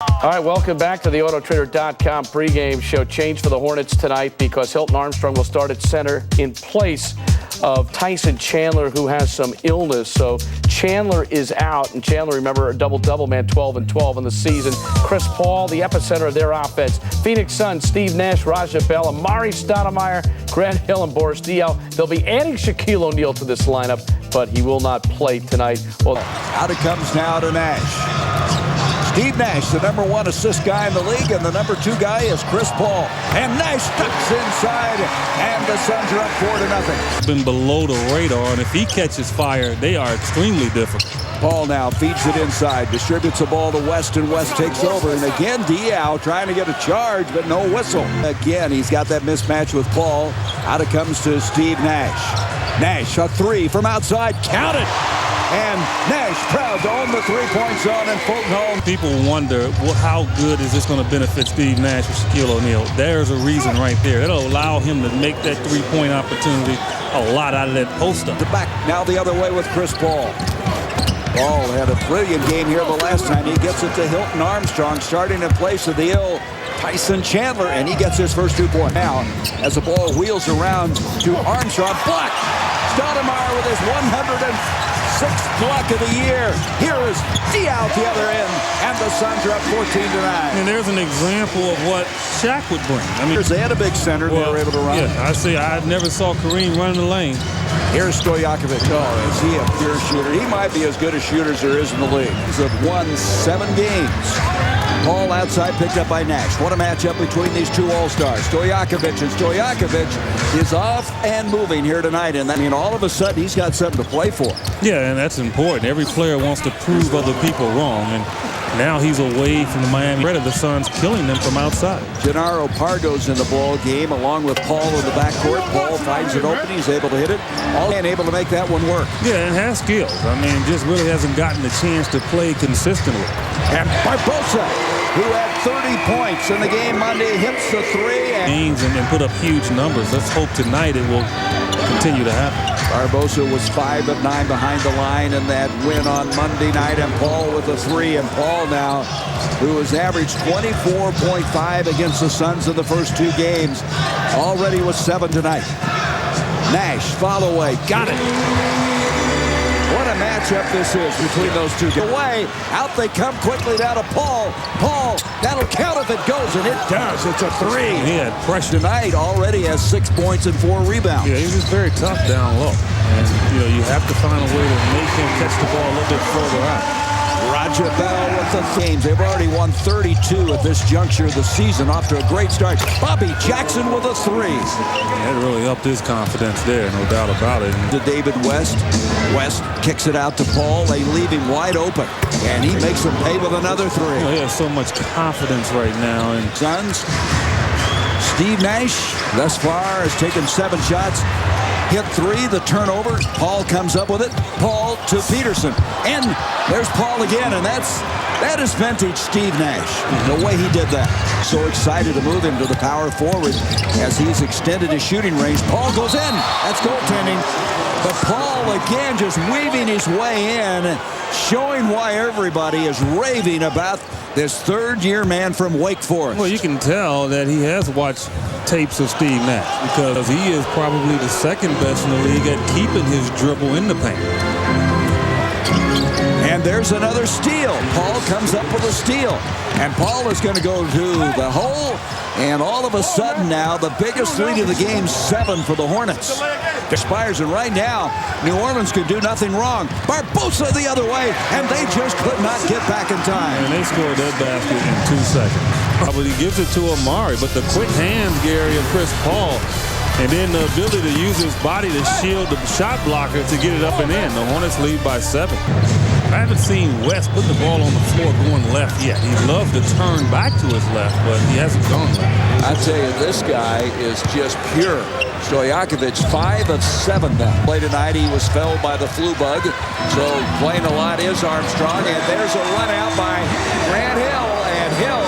All right, welcome back to the Autotrader.com pregame show. Change for the Hornets tonight because Hilton Armstrong will start at center in place of Tyson Chandler, who has some illness. So Chandler is out, and Chandler, remember, a double-double man, 12-12 in the season. Chris Paul, the epicenter of their offense. Phoenix Suns, Steve Nash, Raja Bell, Amari Stoudemire, Grant Hill, and Boris Diaw. They'll be adding Shaquille O'Neal to this lineup, but he will not play tonight. Well, out it comes now to Nash. Steve Nash, the #1 assist guy in the league, and the #2 guy is Chris Paul. And Nash ducks inside, and the Suns are up 4-0. Been below the radar, and if he catches fire, they are extremely difficult. Paul now feeds it inside, distributes the ball to West, and West takes over. And again, Diaw trying to get a charge, but no whistle. Again, he's got that mismatch with Paul. Out it comes to Steve Nash. Nash, a three from outside, count it! And Nash proud to own the three-point zone and Fulton home. People wonder, well, how good is this going to benefit Steve Nash or Shaquille O'Neal? There's a reason right there. It'll allow him to make that three-point opportunity a lot out of that post-up. The back now the other way with Chris Paul. Paul had a brilliant game here the last time. He gets it to Hilton Armstrong, starting in place of the ill Tyson Chandler, and he gets his first 2 points. Now, as the ball wheels around to Armstrong, block! Stoudemire with his 106th block of the year. Here is Diaw at the other end, and the Suns are up 14-9. And there's an example of what Shaq would bring. I mean, they had a big center, they were able to run. Yeah, I never saw Kareem run in the lane. Here's Stojakovic. Oh, is he a pure shooter? He might be as good a shooter as there is in the league. He's won 7 games. Paul outside, picked up by Nash. What a matchup between these two all-stars. Stojakovic, and Stojakovic is off and moving here tonight. And I mean, all of a sudden, he's got something to play for. Yeah, and that's important. Every player wants to prove other people wrong. And now he's away from the Miami Red of the Suns, killing them from outside. Gennaro Pargo's in the ball game along with Paul in the backcourt. Paul finds it open. He's able to hit it. All and able to make that one work. Yeah, and has skills. I mean, just really hasn't gotten the chance to play consistently. And Barbosa, who had 30 points in the game Monday, hits the three. And put up huge numbers. Let's hope tonight it will continue to happen. Barbosa was 5 of 9 behind the line in that win on Monday night, and Paul with a 3. And Paul now, who has averaged 24.5 against the Suns in the first 2 games, already with 7 tonight. Nash, follow away, got it. What a matchup this is between those two. Away, out they come quickly now to Paul. Paul, that'll count if it goes, and it does. It's a 3. He had pressure tonight, already has 6 points and 4 rebounds. Yeah, he's just very tough down low. And, you have to find a way to make him catch the ball a little bit further out. Raja Bell with the games. They've already won 32 at this juncture of the season, off to a great start. Bobby Jackson with a 3. That really upped his confidence there, no doubt about it. To David West. West kicks it out to Paul. They leave him wide open, and he makes him pay with another 3. He has so much confidence right now. And Suns, Steve Nash thus far has taken 7 shots. Hit 3, the turnover. Paul comes up with it. Paul to Peterson. And there's Paul again, and that is vintage Steve Nash, the way he did that. So excited to move him to the power forward as he's extended his shooting range. Paul goes in. That's goaltending. But Paul again just weaving his way in, showing why everybody is raving about this third-year man from Wake Forest. Well, you can tell that he has watched tapes of Steve Nash, because he is probably the second best in the league at keeping his dribble in the paint. And there's another steal. Paul comes up with a steal. And Paul is going to go to the hole. And all of a sudden now, the biggest lead of the game, 7 for the Hornets. Expires, and right now, New Orleans could do nothing wrong. Barbosa the other way, and they just could not get back in time. And they scored that basket in 2 seconds. Probably gives it to Amari, but the quick hands, Gary, of Chris Paul, and then the ability to use his body to shield the shot blocker to get it up and in. The Hornets lead by 7. I haven't seen West put the ball on the floor going left yet. He'd love to turn back to his left, but he hasn't gone left. I tell you, this guy is just pure. Stojakovic, 5 of 7 now. Play tonight, he was felled by the flu bug, so playing a lot is Armstrong, and there's a run out by Grant Hill, and Hill,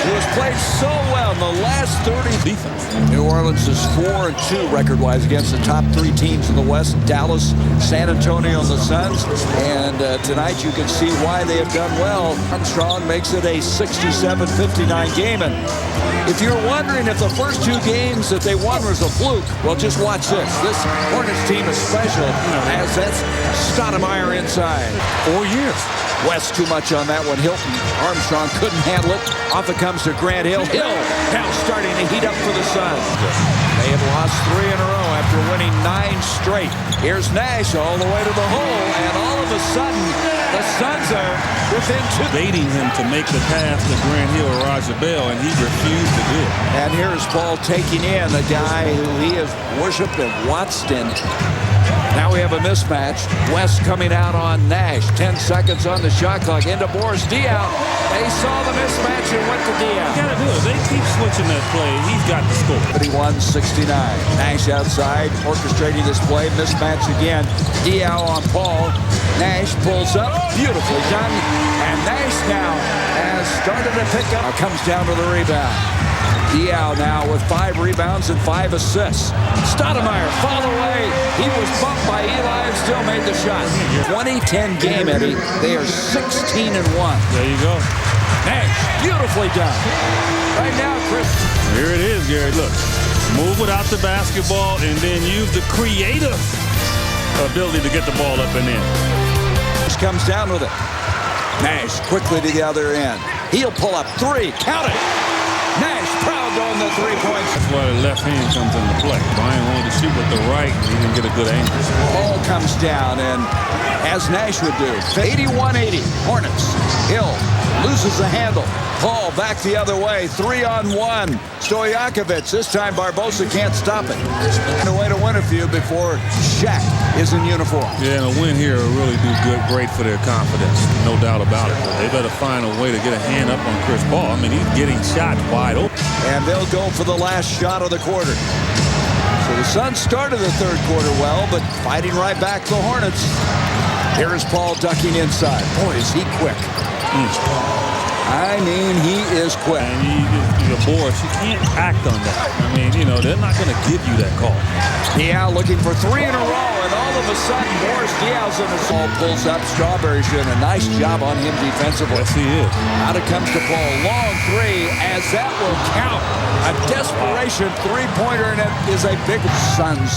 who was played so well in the last 30 defense. New Orleans is 4-2 record-wise against the top 3 teams in the West: Dallas, San Antonio, and the Suns. And tonight you can see why they have done well. Armstrong makes it a 67-59 game. And if you're wondering if the first 2 games that they won was a fluke, well, just watch this. This Hornets team is special, as that's Stoudemire inside. 4 years. West too much on that one. Hilton Armstrong couldn't handle it. Off it comes to Grant Hill. Hill now starting to heat up for the Suns. They have lost 3 in a row after winning 9 straight. Here's Nash all the way to the hole, and all of a sudden the Suns are within 2. Baiting him to make the pass to Grant Hill or Roger Bell, and he refused to do it. And here's Paul taking in the guy who he has worshipped and watched in. Now we have a mismatch. West coming out on Nash. 10 seconds on the shot clock. Into Boris Diaw. They saw the mismatch and went to Diaw. You gotta do it. They keep switching that play. He's got to score. 31-69. Nash outside, orchestrating this play. Mismatch again. Diaw on Paul. Nash pulls up. Beautifully done. And Nash now has started to pick up. Comes down to the rebound. Diaw now with 5 rebounds and 5 assists. Stoudemire fouled away. He was bumped by Eli and still made the shot. 2010 game, Eddie. They are 16-1. There you go. Nash, beautifully done. Right now, Chris. Here it is, Gary. Look, move without the basketball and then use the creative ability to get the ball up and in. Nash comes down with it. Nash quickly to the other end. He'll pull up 3. Count it. Nash proud on the 3 points. That's why the left hand comes into play. Brian wanted to shoot with the right. He didn't get a good angle. Ball comes down, and as Nash would do, 81-80. Hornets. Hill loses the handle. Paul back the other way. 3-on-1. Stojakovic. This time Barbosa can't stop it. And a way to win a few before Shaq is in uniform. Yeah, and a win here will really do great for their confidence. No doubt about it. But they better find a way to get a hand up on Chris Paul. I mean, he's getting shots wide open. And they'll go for the last shot of the quarter. So the Suns started the third quarter well, but fighting right back the Hornets. Here is Paul ducking inside. Boy, is he quick. I mean, he is quick. And you're Boris, you can't act on that. I mean, you know, they're not going to give you that call. Diaw looking for 3 in a row, and all of a sudden, Boris Diaw's in the ball, pulls up. Strawberry's doing a nice job on him defensively. Yes, he is. Out it comes to Paul. Long 3, as that will count. A desperation 3-pointer, and it is a big. Suns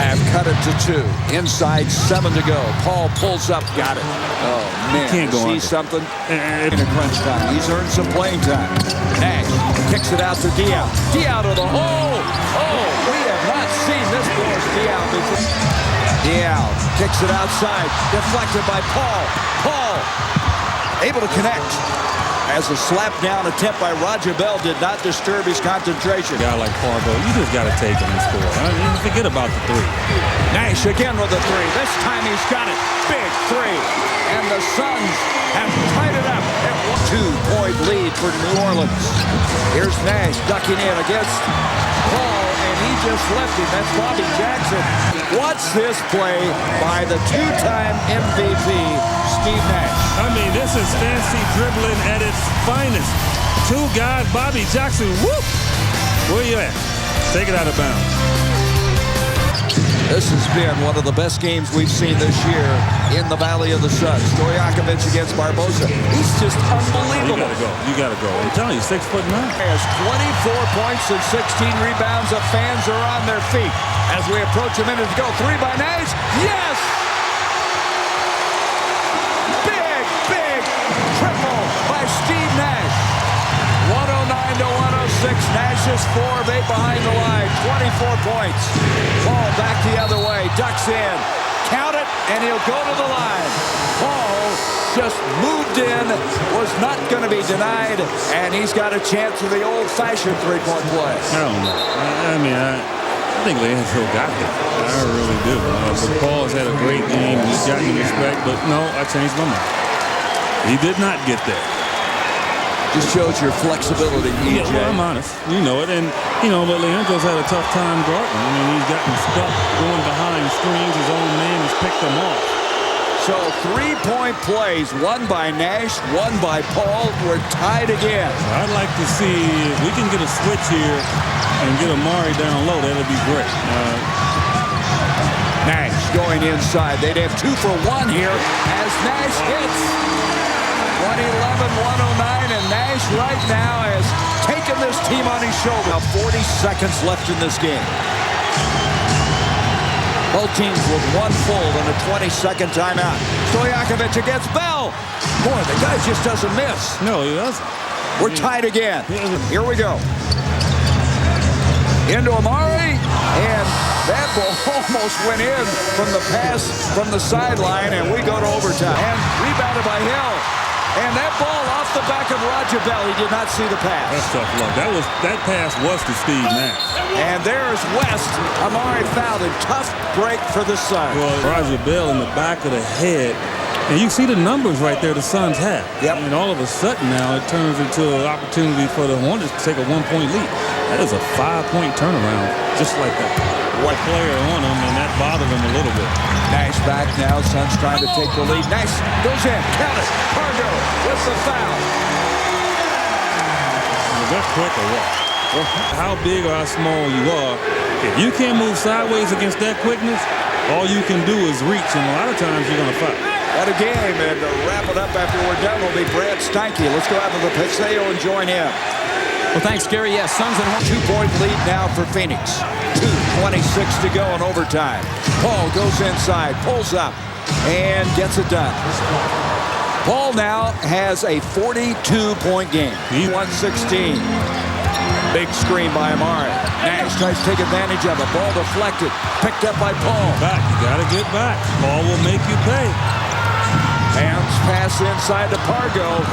have cut it to 2. Inside 7 to go. Paul pulls up. Got it. Oh, man. Can't go see something in a crunch time. He's earned some playing time. Nash kicks it out to Diaw. Diaw to the hole. Oh, we have not seen this Boris Diaw before. Diaw kicks it outside. Deflected by Paul. Paul able to connect. As a slap down attempt by Roger Bell did not disturb his concentration. A guy like Parvo, you just got to take him and score. I mean, forget about the 3. Nash again with the 3. This time he's got it. Big 3. And the Suns have tied it up at 2-point lead for New Orleans. Here's Nash ducking in against Paul, and he just left him. That's Bobby Jackson. Watch this play by the 2-time MVP, Steve Nash. I mean, this is fancy dribbling at its finest. 2 guys, Bobby Jackson, whoop! Where you at? Take it out of bounds. This has been one of the best games we've seen this year in the Valley of the Sun. Stojakovic against Barbosa. He's just unbelievable. You gotta go. I'm telling you, 6'9". Has 24 points and 16 rebounds. The fans are on their feet as we approach a minute to go. 3 by Nash. Yes! Big triple by Steve Nash. 109-106. Nash is 4 of 8 behind the line. 24 points. Ball back the other way. Ducks in. Count it, and he'll go to the line. Paul just moved in, was not going to be denied, and he's got a chance of the old-fashioned 3-point play. I don't know. I mean, I think Landfill got it. I really do. But Paul has had a great game. He's gotten respect, but no, I changed my mind. He did not get there. Just shows your flexibility, EJ. Yeah, well, I'm honest. You know it. And, you know, but Leandro's had a tough time guarding. I mean, he's gotten stuck going behind screens. His own man has picked them off. So 3-point plays, one by Nash, one by Paul. We're tied again. I'd like to see if we can get a switch here and get Amari down low. That'd be great. Nash going inside. They'd have 2 for 1 here as Nash hits. 111-109, and Nash right now has taken this team on his shoulder. Now 40 seconds left in this game. Both teams with 1 full and a 20-second timeout. Stojakovic against Bell. Boy, the guy just doesn't miss. No, he doesn't. We're tied again. Here we go. Into Amari, and that ball almost went in from the pass from the sideline, and we go to overtime. And rebounded by Hill. And that ball off the back of Roger Bell. He did not see the pass. That's tough luck. That pass was to Steve Nash. And there's West. Amari fouled him. Tough break for the Suns. Well, Roger Bell in the back of the head. And you see the numbers right there the Suns have. Yep. And all of a sudden now it turns into an opportunity for the Hornets to take a 1-point lead. That is a 5-point turnaround, just like that. One player on him, and that bothered him a little bit. Nash back now. Suns trying to take the lead. Nash goes in. Count it. Pargo with the foul. Is that quick or what? How big or how small you are, if you can't move sideways against that quickness, all you can do is reach, and a lot of times you're going to foul. What a game, and to wrap it up after we're done will be Brad Steinke. Let's go out to the Paseo and join him. Well, thanks, Gary. Yes, Suns and Hornets. 2-point lead now for Phoenix. 2:26 to go in overtime. Paul goes inside, pulls up, and gets it done. Paul now has a 42-point game. He won 16. Big screen by Amari. Nash tries to take advantage of it. Ball deflected. Picked up by Paul. Back. You got to get back. Paul will make you pay. Bounce pass inside to Pargo.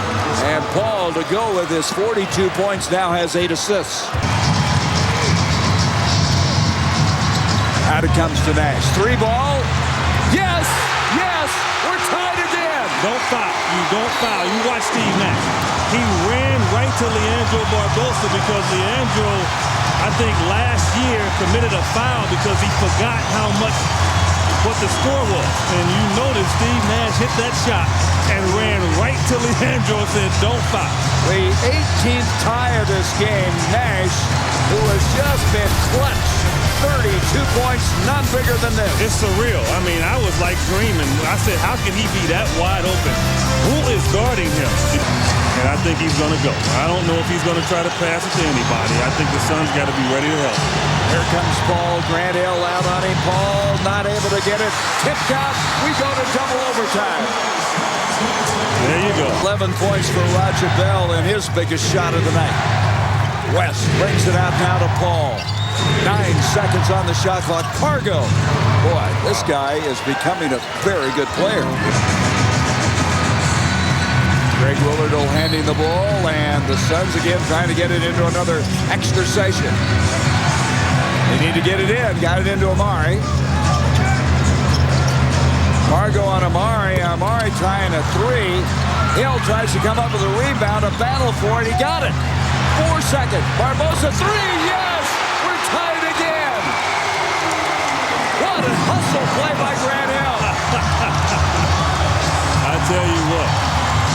And Paul, to go with his 42 points, now has 8 assists. Out it comes to Nash. 3 ball. Yes! Yes! We're tied again! Don't foul. You don't foul. You watch Steve Nash. He ran right to Leandro Barbosa because Leandro, I think last year, committed a foul because he forgot what the score was. And you notice Steve Nash hit that shot and ran right to Leandro and said, don't foul. The 18th tie of this game, Nash, who has just been clutch. 32 points, none bigger than this. It's surreal. I mean, I was like dreaming. I said, how can he be that wide open? Who is guarding him? And I think he's going to go. I don't know if he's going to try to pass it to anybody. I think the Suns got to be ready to help. Here comes Paul. Grant Hill out on him. Paul not able to get it. Tipped out. We go to double overtime. There you go. 11 points for Roger Bell and his biggest shot of the night. West brings it out now to Paul. 9 seconds on the shot clock. Pargo. Boy, this guy is becoming a very good player. Greg Willard handing the ball, and the Suns again trying to get it into another extra session. They need to get it in. Got it into Amari. Pargo on Amari. Amari trying a 3. Hill tries to come up with a rebound. A battle for it. He got it. 4 seconds. Barbosa 3. Yes! We're tied again. What a hustle play by Grant Hill. I tell you what.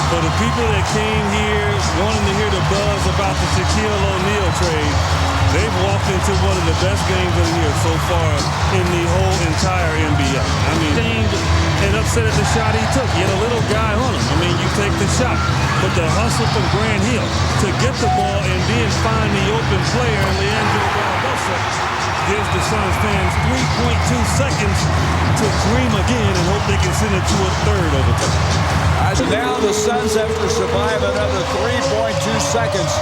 For the people that came here wanting to hear the buzz about the Shaquille O'Neal trade, they've walked into one of the best games of the year so far in the whole entire NBA. I mean, shamed and upset at the shot he took. He had a little guy on him. I mean, you take the shot. But the hustle from Grant Hill to get the ball and then find the open player, and Leandro Barbosa gives the Suns fans 3.2 seconds to dream again and hope they can send it to a third overtime. Now the Suns have to survive another 3.2 seconds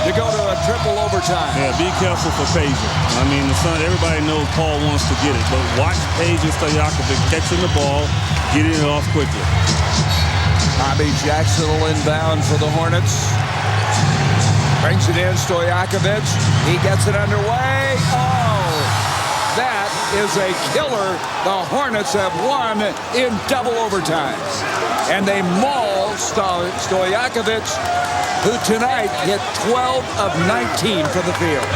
to go to a triple overtime. Yeah, be careful for Page. I mean, the Suns, everybody knows Paul wants to get it, but watch Page and Stojakovic catching the ball, getting it off quickly. Bobby Jackson will inbound for the Hornets. Brings it in, Stojakovic. He gets it underway. Oh, that is a killer. The Hornets have won in double overtime. And they maul Stojakovic who tonight hit 12 of 19 from the field.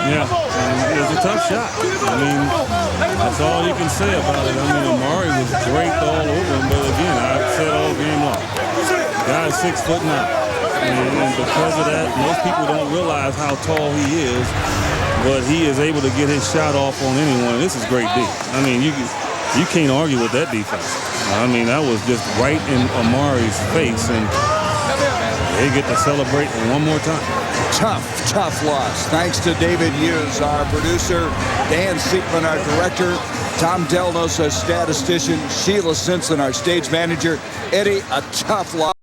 Yeah, it was a tough shot. I mean, that's all you can say about it. I mean, Amari was draped all over him, but again, I've said all game long, guy's 6'9". And because of that, most people don't realize how tall he is, but he is able to get his shot off on anyone. This is great D. I mean, you can't argue with that defense. I mean, that was just right in Amari's face, and they get to celebrate one more time. Tough loss. Thanks to David Hughes, our producer, Dan Siegman, our director, Tom Delnos, our statistician, Sheila Simpson, our stage manager. Eddie, a tough loss.